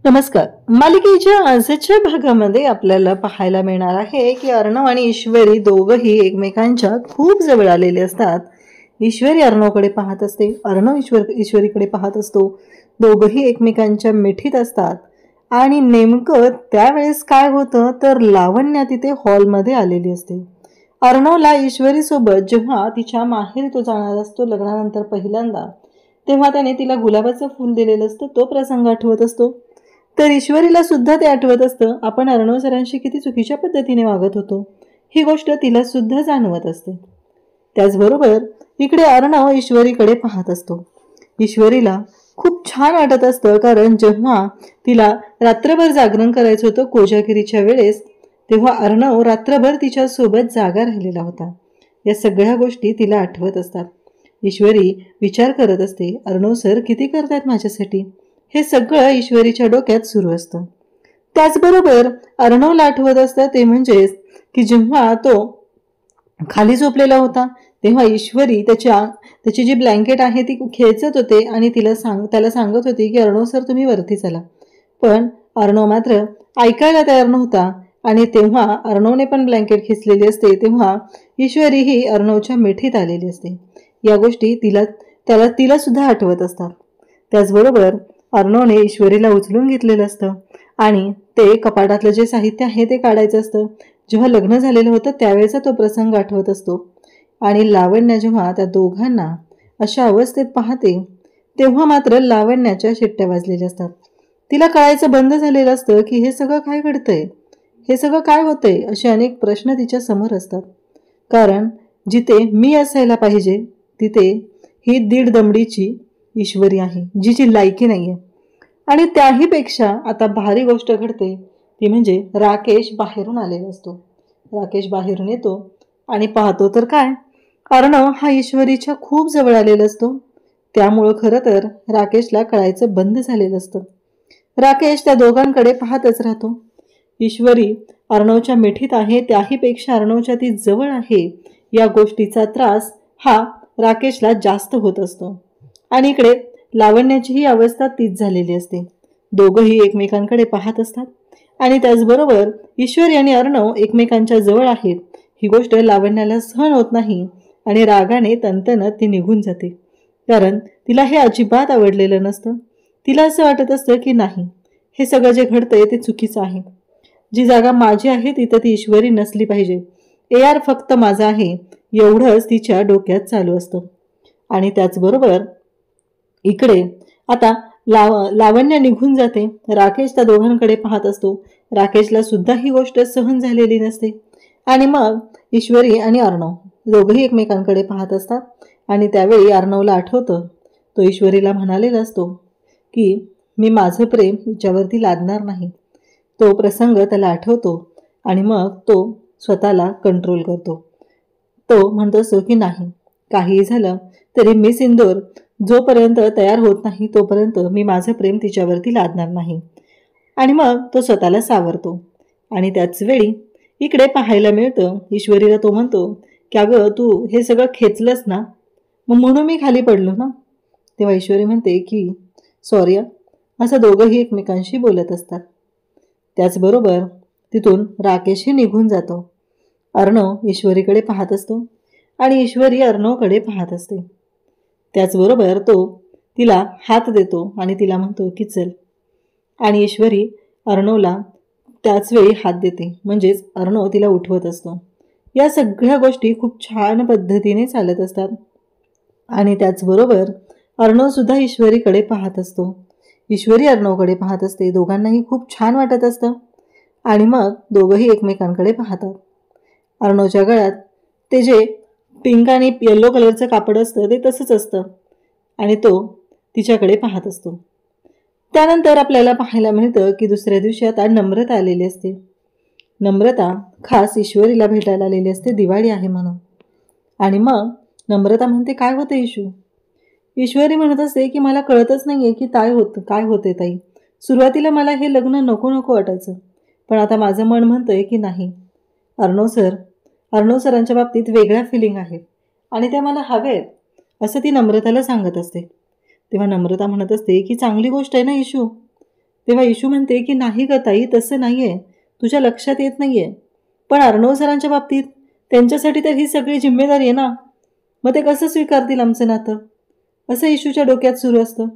नमस्कार. मालिकेच्या आजच्या भागामध्ये आपल्याला पाहायला मिळणार आहे की अर्णव आणि ईश्वरी दोघंही एकमेकांच्या खूप जवळ आलेले असतात. ईश्वरी अर्णवकडे पाहत असते, अर्णव ईश्वरीकडे पाहत असतो. दोघंही एकमेकांच्या मिठीत असतात. आणि नेमकं त्यावेळेस काय होतं तर लावण्या तिथे हॉलमध्ये आलेली असते. अर्णवला ईश्वरीसोबत जेव्हा तिच्या माहेरी तो जाणार असतो लग्नानंतर पहिल्यांदा, तेव्हा त्याने तिला गुलाबाचं फूल दिलेलं असतं. तो प्रसंग आठवत असतो. तर ईश्वरीला सुद्धा ते आठवत असतं, आपण अर्णव सरांशी किती चुकीच्या पद्धतीने वागत होतो ही गोष्ट तिला सुद्धा जाणवत असते. त्याचबरोबर इकडे अर्णव ईश्वरीकडे पाहत असतो. ईश्वरीला खूप छान वाटत असतं, कारण जेव्हा तिला रात्रभर जागरण करायचं होतं कोजागिरीच्या वेळेस, तेव्हा अर्णव रात्रभर तिच्यासोबत जागा राहिलेला होता. या सगळ्या गोष्टी तिला आठवत असतात. ईश्वरी विचार करत असते, अर्णव सर किती करतात माझ्यासाठी, हे सगळं ईश्वरीच्या डोक्यात सुरू असतं. त्याचबरोबर अर्णवला आठवत असतं ते म्हणजेच की जेव्हा तो खाली झोपलेला होता तेव्हा ईश्वरी त्याची जी ब्लँकेट आहे ती खेचत होते आणि त्याला सांगत होती की अर्णव सर तुम्ही वरती चला. पण अर्णव मात्र ऐकायला तयार नव्हता. आणि तेव्हा अर्णवने पण ब्लँकेट खेचलेली असते, तेव्हा ईश्वरी ही अर्णवच्या मिठीत आलेली असते. या गोष्टी तिला सुद्धा आठवत असतात. त्याचबरोबर अर्णवने ईश्वरीला उचलून घेतलेलं असतं आणि ते कपाटातलं जे साहित्य आहे ते काढायचं असतं. जेव्हा लग्न झालेलं होतं त्यावेळेचा तो प्रसंग आठवत असतो. आणि लावण्या जेव्हा त्या दोघांना अशा अवस्थेत पाहते तेव्हा मात्र लावण्याच्या शिट्ट्या वाजलेल्या असतात. तिला कळायचं बंद झालेलं असतं की हे सगळं काय घडतंय, हे सगळं काय होतंय, असे अनेक प्रश्न तिच्या समोर असतात. कारण जिथे मी असायला पाहिजे तिथे ही दीड दमडीची ईश्वरी आहे, जिची लायकी नाहीये. आणि त्याहीपेक्षा आता भारी गोष्ट घडते ती म्हणजे राकेश बाहेरून आलेला असतो. राकेश बाहेरून येतो आणि पाहतो तर काय, अर्णव हा ईश्वरीच्या खूप जवळ आलेला असतो. त्यामुळं खरं तर राकेशला कळायचं बंद झालेलं असतं. राकेश त्या दोघांकडे पाहतच राहतो. ईश्वरी अर्णवच्या मिठीत आहे, त्याहीपेक्षा अर्णवच्या ती जवळ आहे या गोष्टीचा त्रास हा राकेशला जास्त होत असतो. आणि इकडे लावण्याची ही अवस्था तीच झालेली असते. दोघंही एकमेकांकडे पाहत असतात आणि त्याचबरोबर ईश्वरी आणि अर्णव एकमेकांच्या जवळ आहेत ही गोष्ट लावण्याला सहन होत नाही आणि रागाने तनतनत ती निघून जाते. कारण तिला हे अजिबात आवडलेलं नसतं. तिला असं वाटत असतं की नाही, हे सगळं जे घडतंय ते चुकीचं आहे. जी जागा माझी आहे तिथं ती ईश्वरी नसली पाहिजे. AR फक्त माझा आहे एवढंच तिच्या डोक्यात चालू असतं. आणि त्याचबरोबर इकडे आता लावण्य निघून जाते. राकेश त्या दोघांकडे पाहत असतो. राकेशला सुद्धा ही गोष्ट सहन झालेली नसते. आणि मग ईश्वरी आणि अर्णव दोघंही एकमेकांकडे पाहत असतात. आणि त्यावेळी अर्णवला आठवतं, तो ईश्वरीला म्हणालेला असतो की मी माझं प्रेम हिच्यावरती लादणार नाही. तो प्रसंग त्याला आठवतो आणि मग तो स्वतःला कंट्रोल करतो. तो म्हणतो असतो की नाही, काहीही झालं तरी मिस इंदोर जोपर्यंत तयार होत नाही तोपर्यंत मी माझं प्रेम तिच्यावरती लादणार नाही. आणि मग तो स्वतःला सावरतो. आणि त्याच वेळी इकडे पाहायला मिळतं ईश्वरीला तो म्हणतो की अगं तू हे सगळं खेचलंस ना, मग म्हणून मी खाली पडलो ना. तेव्हा ईश्वरी म्हणते की सॉरी. असं दोघंही एकमेकांशी बोलत असतात. त्याचबरोबर तिथून राकेशही निघून जातो. अर्णव ईश्वरीकडे पाहत असतो आणि ईश्वरी अर्णवकडे पाहत असते. त्याचबरोबर तो तिला हात देतो आणि तिला म्हणतो की चल. आणि ईश्वरी अर्णवला त्याचवेळी हात देते, म्हणजेच अर्णव तिला उठवत असतो. या सगळ्या गोष्टी खूप छान पद्धतीने चालत असतात. आणि त्याचबरोबर अर्णवसुद्धा ईश्वरीकडे पाहत असतो, ईश्वरी अर्णवकडे पाहत असते. दोघांनाही खूप छान वाटत असतं. आणि मग दोघंही एकमेकांकडे पाहतात. अर्णवच्या गळ्यात ते जे पिंक आणि येलो कलरचं कापड असतं ते तसंच असतं आणि तो तिच्याकडे पाहत असतो. त्यानंतर आपल्याला पाहायला मिळतं की दुसऱ्या दिवशी आता नम्रता आलेली असते. नम्रता खास ईश्वरीला भेटायला आलेली असते, दिवाळी आहे म्हणून. आणि मग नम्रता म्हणते काय होतं इशू. ईश्वरी म्हणत असते की मला कळतच नाही आहे की काय होते ताई. सुरुवातीला मला हे लग्न नको नको वाटायचं, पण आता माझं मन म्हणतंय की नाही, अर्णव सरांच्या बाबतीत वेगळ्या फिलिंग आहेत आणि त्या मला हवेत, असं ती नम्रताला सांगत असते. तेव्हा नम्रता म्हणत असते की चांगली गोष्ट आहे ना इशू, तेव्हा इशू म्हणते की नाही ग ताई, तसं नाहीये, तुझ्या लक्षात येत नाहीये. पण अर्णव सरांच्या बाबतीत त्यांच्यासाठी तर ही सगळी जिम्मेदारी आहे ना, मग ते कसं स्वीकारतील आमचं नातं, असं इशूच्या डोक्यात सुरू असतं.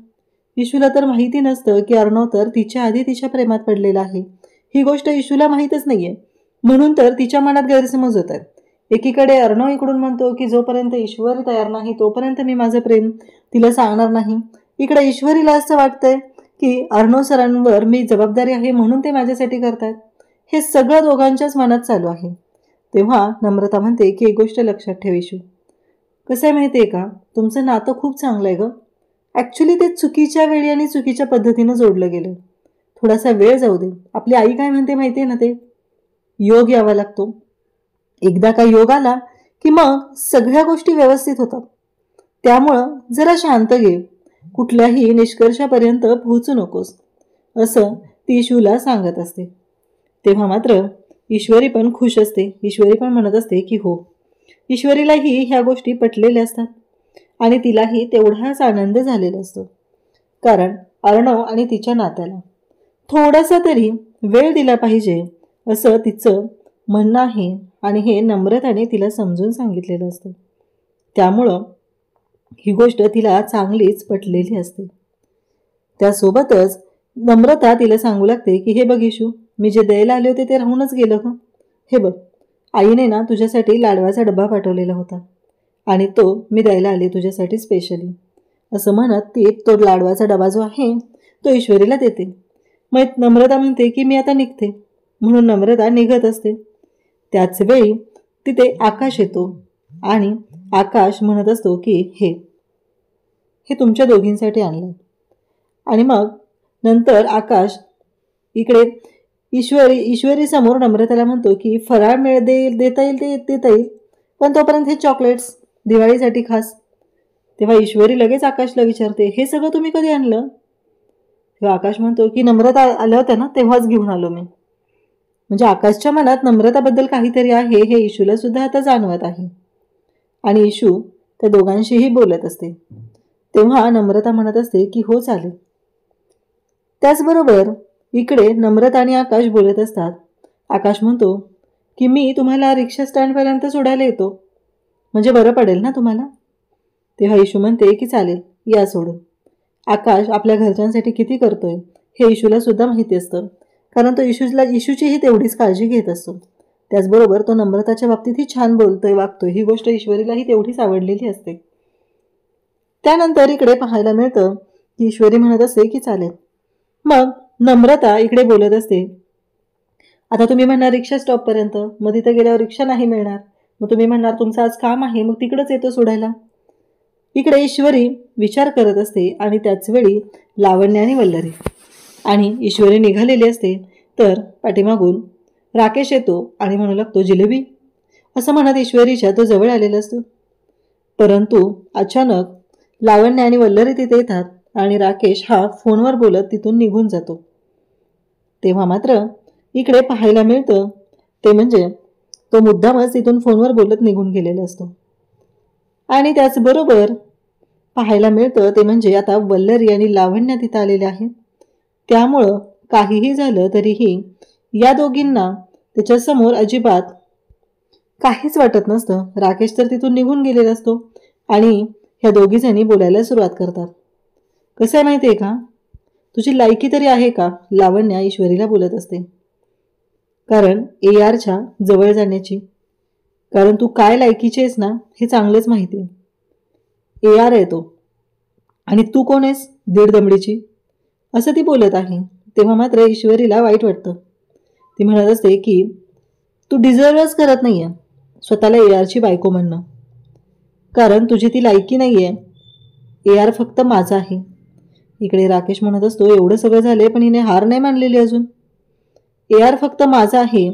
इशूला तर माहिती नसतं की अर्णव तर तिच्या आधी तिच्या प्रेमात पडलेला आहे. ही गोष्ट इशूला माहीतच नाहीये, म्हणून तर तिच्या मनात गैरसमज होतात. एकीकडे अर्णव इकडून म्हणतो की जोपर्यंत ईश्वरी तयार नाही तोपर्यंत मी माझं प्रेम तिला सांगणार नाही. इकडे ईश्वरीला असं वाटतंय की अर्णव सरांवर मी जबाबदारी आहे म्हणून ते माझ्यासाठी करतायत. हे सगळं दोघांच्याच मनात चालू आहे. तेव्हा नम्रता म्हणते की एक गोष्ट लक्षात ठेव इशू, कसं आहे माहिती आहे का, तुमचं नातं खूप चांगलं आहे ग. ॲक्च्युली ते चुकीच्या वेळी आणि चुकीच्या पद्धतीनं जोडलं गेलं. थोडासा वेळ जाऊ दे. आपली आई काय म्हणते माहिती आहे ना, ते योग यावा लागतो. एकदा का योग आला की मग सगळ्या गोष्टी व्यवस्थित होतात. त्यामुळं जरा शांत घे, कुठल्याही निष्कर्षापर्यंत पोहोचू नकोस, असं ती इशूला सांगत असते. तेव्हा मात्र ईश्वरी पण खुश असते. ईश्वरी पण म्हणत असते की हो, ईश्वरीलाही ह्या गोष्टी पटलेल्या असतात आणि तिलाही तेवढाच आनंद झालेला असतो. कारण अर्णव आणि तिच्या नात्याला थोडासा तरी वेळ दिला पाहिजे असं तिचं म्हणणं आहे आणि हे नम्रताने तिला समजून सांगितलेलं असतं. त्यामुळं ही गोष्ट तिला चांगलीच पटलेली असते. त्यासोबतच नम्रता तिला सांगू लागते की हे बघ इशू, मी जे द्यायला आले होते ते राहूनच गेलं का. हे बघ, आईने ना तुझ्यासाठी लाडवाचा डबा पाठवलेला होता आणि तो मी द्यायला आले तुझ्यासाठी स्पेशली, असं म्हणत ती तो लाडवाचा डबा जो आहे तो ईश्वरीला देते. मग नम्रता म्हणते की मी आता निघते, म्हणून नम्रता निघत असते. त्याच वेळी तिथे आकाश येतो आणि आकाश म्हणत असतो की हे तुमच्या दोघींसाठी आणलं. आणि मग नंतर आकाश इकडे ईश्वरी समोर नम्रताला म्हणतो की फराळ देता येईल ते देता येईल, पण तोपर्यंत हे चॉकलेट्स दिवाळीसाठी खास. तेव्हा ईश्वरी लगेच आकाशला विचारते, हे सगळं तुम्ही कधी आणलं. तेव्हा आकाश म्हणतो की नम्रता आल्या होत्या ना तेव्हाच घेऊन आलो मी. म्हणजे आकाशच्या मनात नम्रताबद्दल काहीतरी आहे हे इशूला सुद्धा आता जाणवत आहे आणि इशू त्या दोघांशीही बोलत असते. तेव्हा नम्रता म्हणत असते की हो चालेल. त्याचबरोबर इकडे नम्रता आणि आकाश बोलत असतात. आकाश म्हणतो की मी तुम्हाला रिक्षा स्टँडपर्यंत सोडायला येतो, म्हणजे बरं पडेल ना तुम्हाला. तेव्हा इशू म्हणते की चालेल, या सोडून. आकाश आपल्या घरच्यांसाठी किती करतोय हे इशूला सुद्धा माहिती असतं, कारण तो इशूचीही तेवढीच काळजी घेत असतो. त्याचबरोबर तो नम्रताच्या बाबतीतही छान बोलतोय वागतोय, ही गोष्ट ईश्वरीलाही तेवढीच आवडलेली असते. त्यानंतर इकडे पाहायला मिळतं की ईश्वरी म्हणत असते की चालेल. मग नम्रता इकडे बोलत असते, आता तुम्ही म्हणणार रिक्षा स्टॉपपर्यंत, मग तिथे गेल्यावर रिक्षा नाही मिळणार, मग तुम्ही म्हणणार तुमचं आज काम आहे मग तिकडंच येतो सोडायला. इकडे ईश्वरी विचार करत असते आणि त्याच वेळी लावण्य आणि वल्लरी आणि ईश्वरी निघालेली असते, तर पाठीमागून राकेश येतो आणि म्हणू लागतो जिलेबी, असं म्हणत ईश्वरीच्या तो जवळ आलेला असतो. परंतु अचानक लावण्य आणि वल्लरी तिथे येतात आणि राकेश हा फोनवर बोलत तिथून निघून जातो. तेव्हा मात्र इकडे पाहायला मिळतं ते म्हणजे तो मुद्दामच तिथून फोनवर बोलत निघून गेलेला असतो. आणि त्याचबरोबर पाहायला मिळतं ते म्हणजे आता वल्लरी आणि लावण्य तिथं आलेले आहेत. त्यामुळं काहीही झालं तरीही या दोघींना त्याच्यासमोर अजिबात काहीच वाटत नसतं. राकेश तर तिथून निघून गेलेला असतो आणि ह्या दोघीजणी बोलायला सुरुवात करतात. कसं आहे माहिती आहे का, तुझी लायकी तरी आहे का, लावण्या ईश्वरीला बोलत असते, कारण ARच्या जवळ जाण्याची. कारण तू काय लायकीची आहेस ना हे चांगलंच माहिती आहे. AR आहे तो आणि तू कोण आहेस दीड दमडीची, असं ती बोलत आहे. तेव्हा मात्र ईश्वरीला वाईट वाटतं. ती म्हणत असते की तू डिझर्वच करत नाही आहे स्वतःला ARची बायको म्हणणं, कारण तुझी ती लायकी नाही आहे. AR फक्त माझा आहे. इकडे राकेश म्हणत असतो, एवढं सगळं झाले पण हिने हार नाही मानलेली अजून. AR फक्त माझा आहे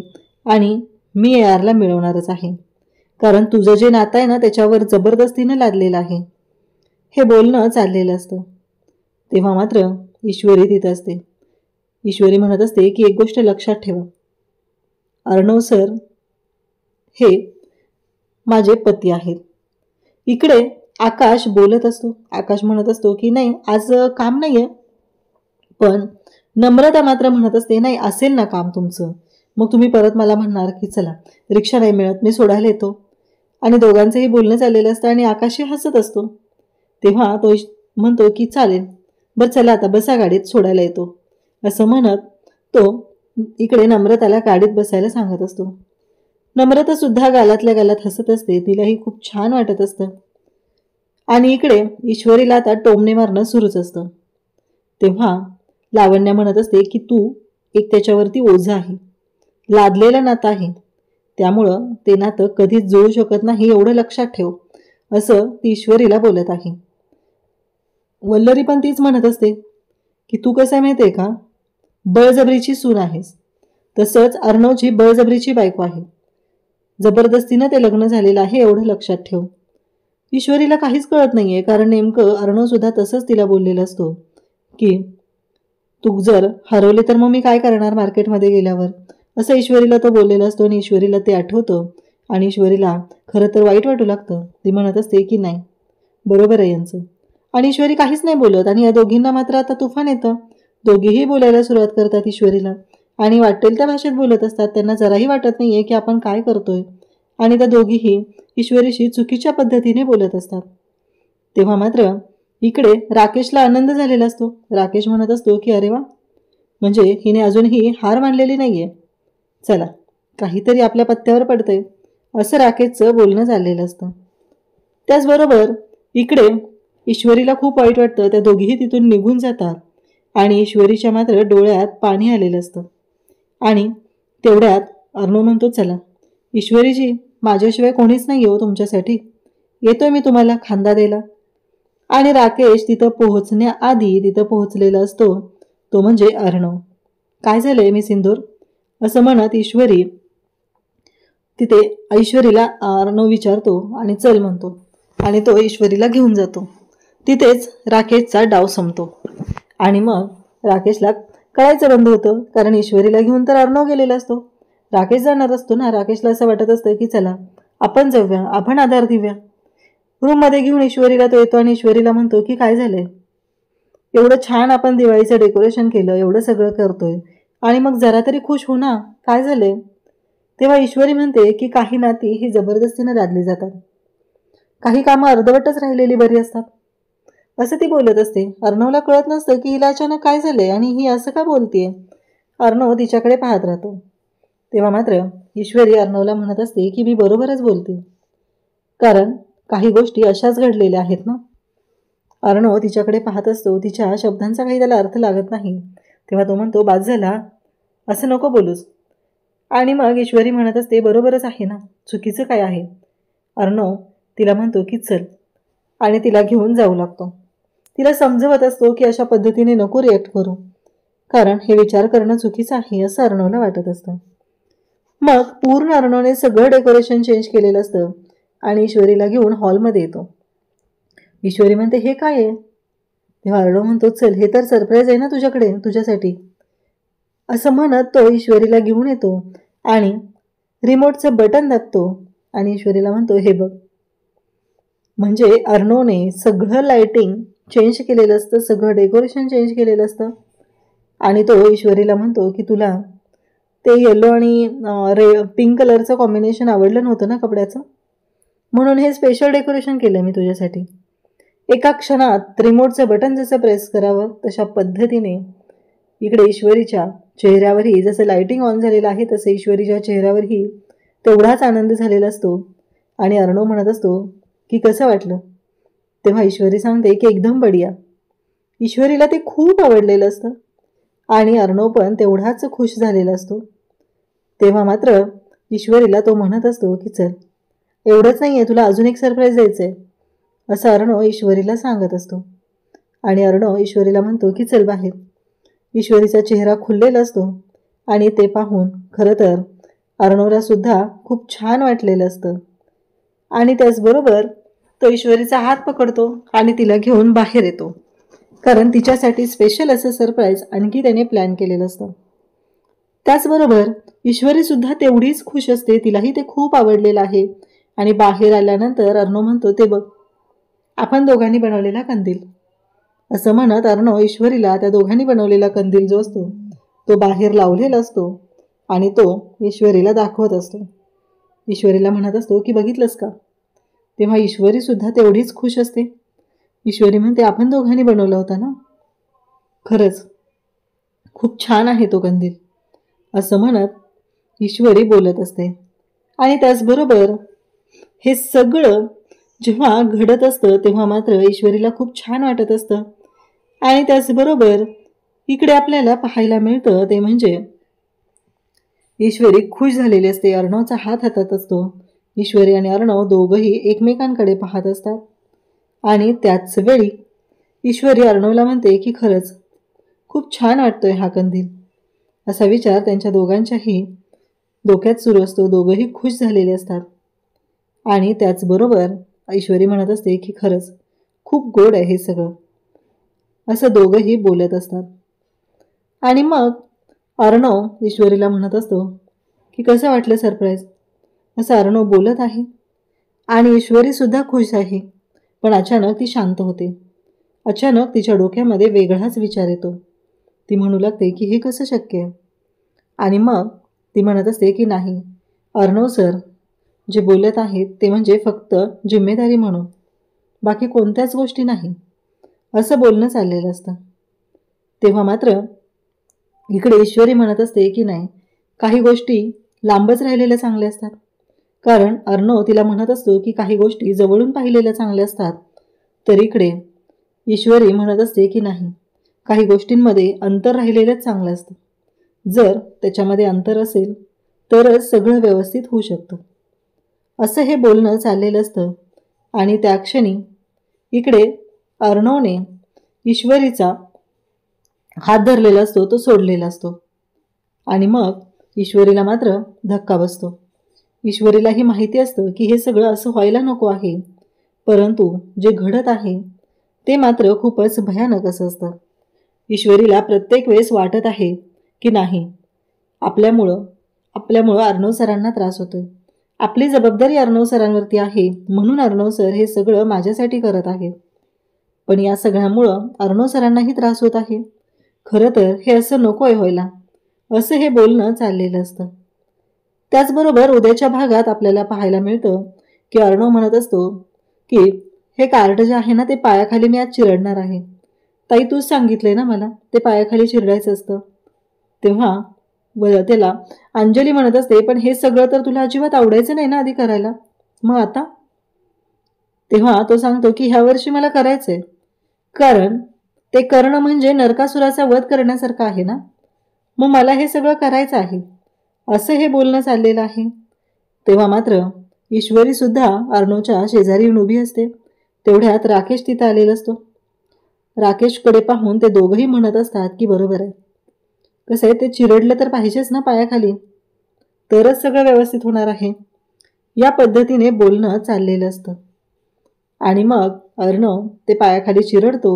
आणि मी ARला मिळवणारच आहे, कारण तुझं जे नातं आहे ना त्याच्यावर जबरदस्तीनं लादलेलं आहे. हे बोलणं चाललेलं असतं. तेव्हा मात्र ईश्वरी तिथं असते. ईश्वरी म्हणत असते की एक गोष्ट लक्षात ठेवा, अर्णव सर हे माझे पती आहेत. इकडे आकाश बोलत असतो. आकाश म्हणत असतो की नाही आज काम नाही आहे, पण नम्रता मात्र म्हणत असते, नाही असेल ना काम तुमचं, मग तुम्ही परत मला म्हणणार की चला रिक्षा नाही मिळत मी सोडायला येतो. आणि दोघांचंही बोलणं चाललेलं असतं आणि आकाशही हसत असतो. तेव्हा तो म्हणतो की चालेल, बरं चला आता बसा गाडीत, सोडायला येतो. असं म्हणत तो इकडे नम्रताला गाडीत बसायला सांगत असतो. नम्रता सुद्धा गालातल्या गालात हसत असते, तिलाही खूप छान वाटत असतं. आणि इकडे ईश्वरीला आता टोमणे मारणं सुरूच असतं. तेव्हा लावण्या म्हणत असते की तू एक त्याच्यावरती ओझं आहे, लादलेलं नातं आहे, त्यामुळं ते नातं कधीच जुळू शकत नाही एवढं लक्षात ठेव, असं ती ईश्वरीला बोलत आहे. वल्लरी पण तीच म्हणत असते की तू कसं आहे माहिती आहे का, बळजबरीची सून आहेस, तसंच अर्णवची बळजबरीची बायको आहे, जबरदस्तीनं ते लग्न झालेलं आहे एवढं लक्षात ठेव. ईश्वरीला काहीच कळत नाहीये, कारण नेमकं अर्णव सुद्धा तसंच तिला बोललेलं असतो की तू जर हरवले तर मग मी काय करणार मार्केटमध्ये गेल्यावर, असं ईश्वरीला तो बोललेला असतो. आणि ईश्वरीला ते आठवतं आणि ईश्वरीला खरं तर वाईट वाटू लागतं. ती म्हणत असते की नाही बरोबर आहे यांचं. आणि ईश्वरी काहीच नाही बोलत आणि या दोघींना मात्र आता तुफान येतं. दोघीही बोलायला सुरुवात करतात ईश्वरीला आणि वाटेल त्या भाषेत बोलत असतात. त्यांना जराही वाटत नाहीये की आपण काय करतोय आणि त्या दोघीही ईश्वरीशी चुकीच्या पद्धतीने बोलत असतात. तेव्हा मात्र इकडे राकेशला आनंद झालेला असतो. राकेश म्हणत असतो की अरे वा, म्हणजे हिने अजूनही हार मानलेली नाहीये, चला काहीतरी आपल्या पत्त्यावर पडतंय, असं राकेशचं बोलणं चाललेलं असतं. त्याचबरोबर इकडे ईश्वरीला खूप वाईट वाटतं. त्या दोघीही तिथून निघून जातात आणि ईश्वरीच्या मात्र डोळ्यात पाणी आलेलं असतं. आणि तेवढ्यात अर्णव म्हणतो, चला ईश्वरीजी, माझ्याशिवाय कोणीच नाही हो तुमच्यासाठी, येतोय मी तुम्हाला खांदा द्यायला. आणि राकेश तिथं पोहोचण्याआधी तिथं पोहोचलेला असतो, तो म्हणजे अर्णव. काय झालंय मी सिंदूर, असं म्हणत ईश्वरी तिथे ईश्वरीला अर्णव विचारतो आणि चल म्हणतो आणि तो ईश्वरीला घेऊन जातो. तिथेच राकेशचा डाव संपतो आणि मग राकेशला कळायचं बंद होतं, कारण ईश्वरीला घेऊन तर अर्णव गेलेला असतो. राकेश जाणार असतो ना. राकेशला असं वाटत असतं की चला आपण जाऊया, आपण आधार देऊया. रूममध्ये घेऊन ईश्वरीला तो येतो आणि ईश्वरीला म्हणतो की काय झालंय, एवढं छान आपण दिवाळीचं डेकोरेशन केलं, एवढं सगळं करतोय आणि मग जरा तरी खुश हो ना, काय झालंय. तेव्हा ईश्वरी म्हणते की काही नाती ही जबरदस्तीने लादली जातात, काही कामं अर्धवटच राहिलेली बरी असतात, असं ती बोलत असते. अर्णवला कळत नसतं की हिला अचानक काय झालंय आणि ही असं का बोलतीये. अर्णव तिच्याकडे पाहत राहतो. तेव्हा मात्र ईश्वरी अर्णवला म्हणत असते की मी बरोबरच बोलते, कारण काही गोष्टी अशाच घडलेल्या आहेत ना. अर्णव तिच्याकडे पाहत असतो. तिच्या शब्दांचा काही त्याला अर्थ लागत नाही. तेव्हा तो म्हणतो, बाज झाला, असं नको बोलूस. आणि मग ईश्वरी म्हणत असते, बरोबरच आहे ना, चुकीचं काय आहे. अर्णव तिला म्हणतो की चल आणि तिला घेऊन जाऊ लागतो. तिला समजवत असतो की अशा पद्धतीने नको रिॲक्ट करू, कारण हे विचार करणं चुकीचं आहे असं अर्णवला वाटत असतं. मग पूर्ण अर्णवने सगळं डेकोरेशन चेंज केलेलं असतं आणि ईश्वरीला घेऊन हॉलमध्ये येतो. ईश्वरी म्हणते, हे काय आहे. तेव्हा अर्णव म्हणतो, चल हे तर सरप्राईज आहे ना तुझ्याकडे, तुझ्यासाठी, असं म्हणत तो ईश्वरीला घेऊन येतो आणि रिमोटचं बटन दाबतो आणि ईश्वरीला म्हणतो, हे बघ. म्हणजे अर्णवने सगळं लाइटिंग चेंज केलेलं असतं, सगळं डेकोरेशन चेंज केलेलं असतं. आणि तो ईश्वरीला म्हणतो की तुला ते येलो आणि पिंक कलरचं कॉम्बिनेशन आवडलं नव्हतं ना कपड्याचं, म्हणून हे स्पेशल डेकोरेशन केलं मी तुझ्यासाठी. एका क्षणात रिमोटचं बटन जसं प्रेस करावं तशा पद्धतीने इकडे ईश्वरीच्या चेहऱ्यावरही जसं लाइटिंग ऑन झालेलं आहे तसं ईश्वरीच्या चेहऱ्यावरही तेवढाच आनंद झालेला असतो. आणि अर्णव म्हणत असतो की कसं वाटलं. तेव्हा ईश्वरी सांगते की एकदम बढिया. ईश्वरीला ते खूप आवडलेलं असतं आणि अर्णव पण तेवढाच खुश झालेला असतो. तेव्हा मात्र ईश्वरीला तो म्हणत असतो की चल, एवढंच नाही आहे, तुला अजून एक सरप्राईज द्यायचं आहे, असं अर्णव ईश्वरीला सांगत असतो. आणि अर्णव ईश्वरीला म्हणतो की चल बाहेर. ईश्वरीचा चेहरा खुललेला असतो आणि ते पाहून खरं तर अर्णवला सुद्धा खूप छान वाटलेलं असतं. आणि त्याचबरोबर तो ईश्वरीचा हात पकडतो आणि तिला घेऊन बाहेर येतो, कारण तिच्यासाठी स्पेशल असं सरप्राईज आणखी त्याने प्लॅन केलेलं असतं. त्याचबरोबर ईश्वरी सुद्धा तेवढीच खुश असते, तिलाही ते खूप आवडलेलं आहे. आणि बाहेर आल्यानंतर अर्णव म्हणतो, ते बघ आपण दोघांनी बनवलेला कंदील, असं म्हणत अर्णव ईश्वरीला त्या दोघांनी बनवलेला कंदील जो असतो तो बाहेर लावलेला असतो आणि तो ईश्वरीला दाखवत असतो. ईश्वरीला म्हणत असतो की बघितलंस का. तेव्हा ईश्वरी सुद्धा तेवढीच खुश असते. ईश्वरी म्हणते आपण दोघांनी बनवला होता ना, खरंच खूप छान आहे तो कंदील, असं म्हणत ईश्वरी बोलत असते. आणि त्याचबरोबर हे सगळं जेव्हा घडत असतं तेव्हा मात्र ईश्वरीला खूप छान वाटत असतं. आणि त्याचबरोबर इकडे आपल्याला पाहायला मिळतं ते म्हणजे ईश्वरी खुश झालेली असते. अर्णवचा हात हातात असतो. ईश्वरी आणि अर्णव दोघंही एकमेकांकडे पाहत असतात. आणि त्याच वेळी ईश्वरी अर्णवला म्हणते की खरंच खूप छान वाटतोय हा कंदील, असा विचार त्यांच्या दोघांच्याही डोक्यात सुरू असतो. दोघंही खुश झालेले असतात. आणि त्याचबरोबर ईश्वरी म्हणत असते की खरंच खूप गोड आहे हे सगळं, असं दोघंही बोलत असतात. आणि मग अर्णव ईश्वरीला म्हणत असतो की कसं वाटलं सरप्राईज, असं अर्णव बोलत आहे. आणि ईश्वरी सुद्धा खुश आहे. पण अचानक ती शांत होते. अचानक तिच्या डोक्यामध्ये वेगळाच विचार येतो. ती म्हणू लागते की हे कसं शक्य आहे. आणि मग ती म्हणत असते की नाही, अर्णव सर जे बोलत आहेत ते म्हणजे फक्त जिम्मेदारी म्हणून, बाकी कोणत्याच गोष्टी नाही, असं बोलणं चाललेलं असतं. तेव्हा मात्र इकडे ईश्वरी म्हणत असते की नाही, काही गोष्टी लांबच राहिलेल्या चांगल्या असतात. कारण अर्णव तिला म्हणत असतो की काही गोष्टी जवळून पाहिलेल्या चांगल्या असतात. तर इकडे ईश्वरी म्हणत असते की नाही, काही गोष्टींमध्ये अंतर राहिलेलंच चांगलं असतं. जर त्याच्यामध्ये अंतर असेल तरच सगळं व्यवस्थित होऊ शकतं, असं हे बोलणं चाललेलं असतं. आणि त्या क्षणी इकडे अर्णवने ईश्वरीचा हात धरलेला असतो तो सोडलेला असतो. आणि मग ईश्वरीला मात्र धक्का बसतो. ईश्वरीलाही माहिती असतं की हे सगळं असं व्हायला नको आहे, परंतु जे घडत आहे ते मात्र खूपच भयानक असं असतं. ईश्वरीला प्रत्येक वेळेस वाटत आहे की नाही, आपल्यामुळं अर्णव सरांना त्रास होतोय, आपली जबाबदारी अर्णव सरांवरती आहे, म्हणून अर्णव सर हे सगळं माझ्यासाठी करत आहेत. पण या सगळ्यामुळं अर्णव सरांनाही त्रास होत आहे. खरं तर हे असं नको आहे व्हायला, असं हे बोलणं चाललेलं असतं. त्याचबरोबर उद्याच्या भागात आपल्याला पाहायला मिळतं की अर्णव म्हणत असतो की हे कार्ड जे आहे ना ते पायाखाली मी आज चिरडणार आहे. ताई तूच सांगितलंय ना मला ते पायाखाली चिरडायचं असतं. तेव्हा त्याला अंजली म्हणत असते पण हे सगळं तर तुला अजिबात आवडायचं नाही ना आधी करायला, मग आता. तेव्हा तो सांगतो की ह्या वर्षी मला करायचंय, कारण ते करणं म्हणजे नरकासुराचा वध करण्यासारखं आहे ना, मग मला हे सगळं करायचं आहे, असं हे बोलणं चाललेलं आहे. तेव्हा मात्र ईश्वरी सुद्धा अर्णवच्या शेजारी येऊन उभी असते. तेवढ्यात राकेश तिथं आलेला असतो. राकेशकडे पाहून ते दोघंही म्हणत असतात की बरोबर आहे, कसं आहे ते चिरडलं तर पाहिजेच ना पायाखाली, तरच सगळं व्यवस्थित होणार आहे, या पद्धतीने बोलणं चाललेलं असतं. आणि मग अर्णव ते पायाखाली चिरडतो.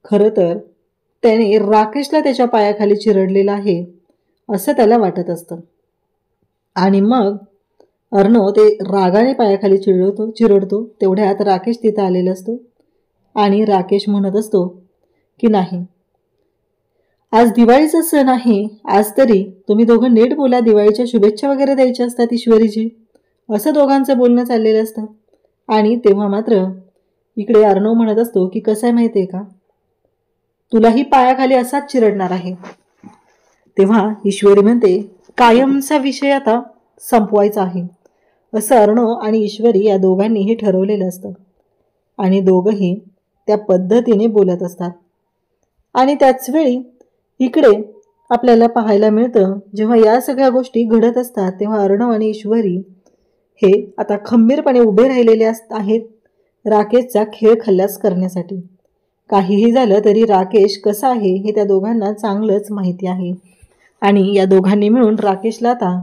खरं तर त्याने राकेशला त्याच्या पायाखाली चिरडलेलं आहे असं त्याला वाटत असतं. आणि मग अर्णव ते रागाने पायाखाली चिरडतो. तेवढ्यात राकेश तिथं आलेला असतो. आणि राकेश म्हणत असतो की नाही, आज दिवाळीचा सण आहे, आज तरी तुम्ही दोघं नीट बोला, दिवाळीच्या शुभेच्छा वगैरे द्यायच्या असतात ईश्वरीजी, असं दोघांचं बोलणं चाललेलं असतं. आणि तेव्हा मात्र इकडे अर्णव म्हणत असतो की कसं आहे माहिती आहे का, तुलाही पायाखाली असाच चिरडणार आहे. तेव्हा ईश्वरी म्हणते कायमचा विषय आता संपवायचा आहे, असं अर्णव आणि ईश्वरी या दोघांनीही ठरवलेलं असतं. आणि दोघंही त्या पद्धतीने बोलत असतात. आणि त्याच वेळी इकडे आपल्याला पाहायला मिळतं जेव्हा या सगळ्या गोष्टी घडत असतात तेव्हा अर्णव आणि ईश्वरी हे आता खंबीरपणे उभे राहिलेले आहेत राकेशचा खेळ खल्लास करण्यासाठी. काहीही झालं तरी राकेश कसा आहे हे त्या दोघांना चांगलंच माहिती आहे. आणि या दोघांनी मिळून राकेशला आता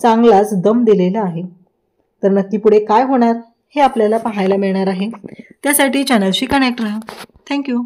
चांगलाच दम दिलेला आहे. तर नक्की पुढे काय होणार हे आपल्याला पाहायला मिळणार आहे. त्यासाठी चॅनलशी कनेक्ट राहा. थँक्यू.